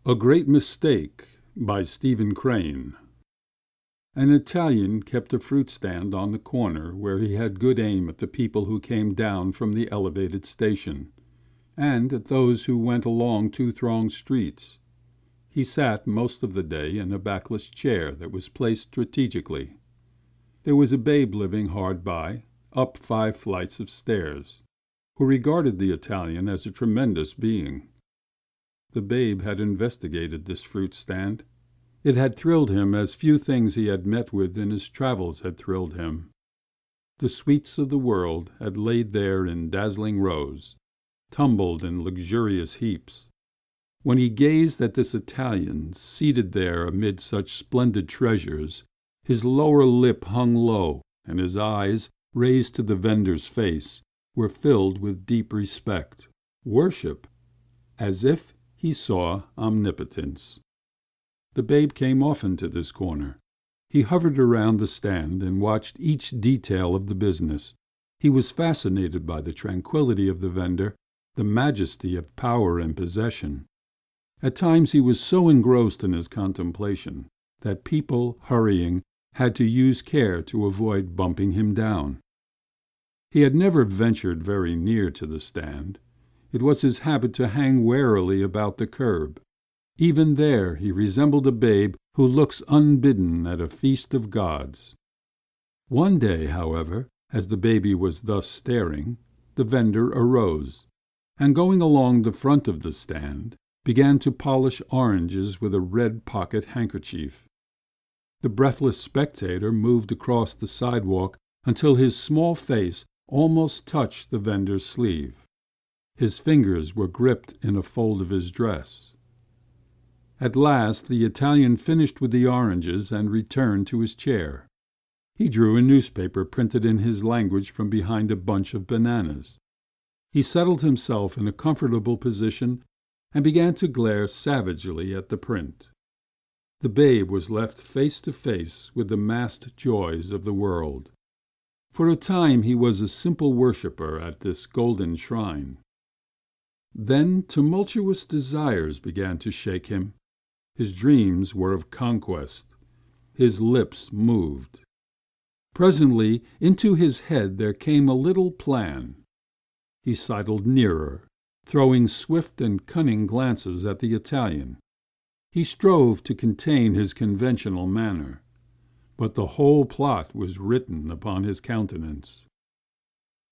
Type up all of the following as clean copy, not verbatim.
A Great Mistake by Stephen Crane. An Italian kept a fruit stand on the corner where he had good aim at the people who came down from the elevated station, and at those who went along two thronged streets. He sat most of the day in a backless chair that was placed strategically. There was a babe living hard by, up 5 flights of stairs, who regarded the Italian as a tremendous being. The babe had investigated this fruit stand. It had thrilled him as few things he had met with in his travels had thrilled him. The sweets of the world had laid there in dazzling rows, tumbled in luxurious heaps. When he gazed at this Italian seated there amid such splendid treasures, his lower lip hung low, and his eyes, raised to the vendor's face, were filled with deep respect, worship, as if he saw omnipotence. The babe came often to this corner. He hovered around the stand and watched each detail of the business. He was fascinated by the tranquility of the vendor, the majesty of power and possession. At times he was so engrossed in his contemplation that people hurrying had to use care to avoid bumping him down. He had never ventured very near to the stand. It was his habit to hang warily about the curb. Even there he resembled a babe who looks unbidden at a feast of gods. One day, however, as the baby was thus staring, the vendor arose, and going along the front of the stand, began to polish oranges with a red pocket handkerchief. The breathless spectator moved across the sidewalk until his small face almost touched the vendor's sleeve. His fingers were gripped in a fold of his dress. At last the Italian finished with the oranges and returned to his chair. He drew a newspaper printed in his language from behind a bunch of bananas. He settled himself in a comfortable position and began to glare savagely at the print. The babe was left face to face with the massed joys of the world. For a time he was a simple worshipper at this golden shrine. Then tumultuous desires began to shake him. His dreams were of conquest. His lips moved. Presently into his head there came a little plan. He sidled nearer, throwing swift and cunning glances at the Italian. He strove to contain his conventional manner, but the whole plot was written upon his countenance.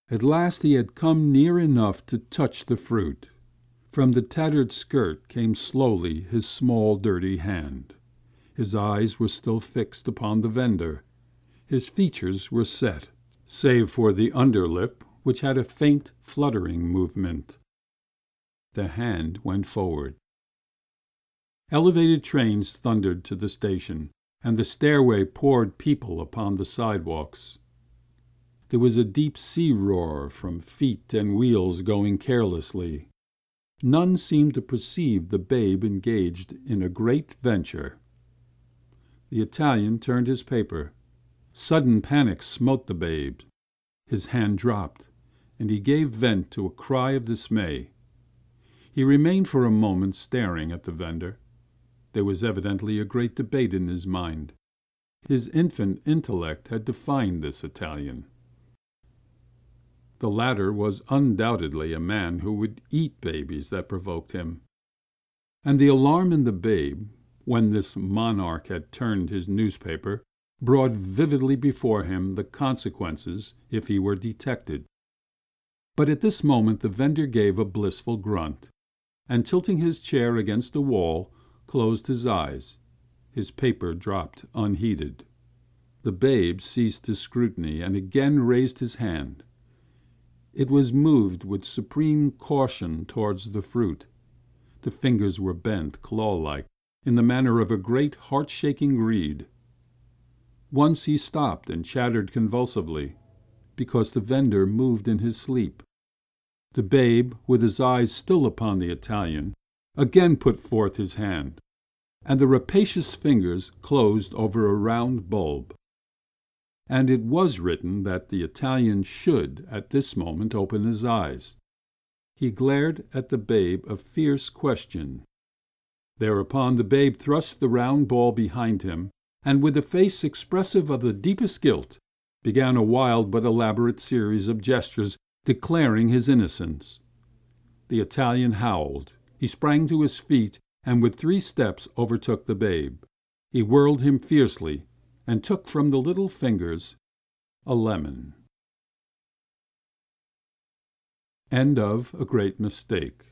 At last he had come near enough to touch the fruit. From the tattered skirt came slowly his small dirty hand. His eyes were still fixed upon the vendor. His features were set, save for the underlip, which had a faint fluttering movement. The hand went forward. Elevated trains thundered to the station, and the stairway poured people upon the sidewalks. There was a deep sea roar from feet and wheels going carelessly. None seemed to perceive the babe engaged in a great venture. The Italian turned his paper. Sudden panic smote the babe. His hand dropped, and he gave vent to a cry of dismay. He remained for a moment staring at the vendor. There was evidently a great debate in his mind. His infant intellect had defined this Italian. The latter was undoubtedly a man who would eat babies that provoked him. And the alarm in the babe, when this monarch had turned his newspaper, brought vividly before him the consequences if he were detected. But at this moment the vendor gave a blissful grunt, and tilting his chair against the wall, closed his eyes. His paper dropped unheeded. The babe ceased his scrutiny and again raised his hand. It was moved with supreme caution towards the fruit. The fingers were bent, claw-like, in the manner of a great heart-shaking greed. Once he stopped and chattered convulsively, because the vendor moved in his sleep. The babe, with his eyes still upon the Italian, again put forth his hand, and the rapacious fingers closed over a round bulb. And it was written that the Italian should at this moment open his eyes. He glared at the babe a fierce question. Thereupon the babe thrust the round ball behind him, and with a face expressive of the deepest guilt, began a wild but elaborate series of gestures declaring his innocence. The Italian howled. He sprang to his feet and with 3 steps overtook the babe. He whirled him fiercely and took from the little fingers a lemon. End of A Great Mistake.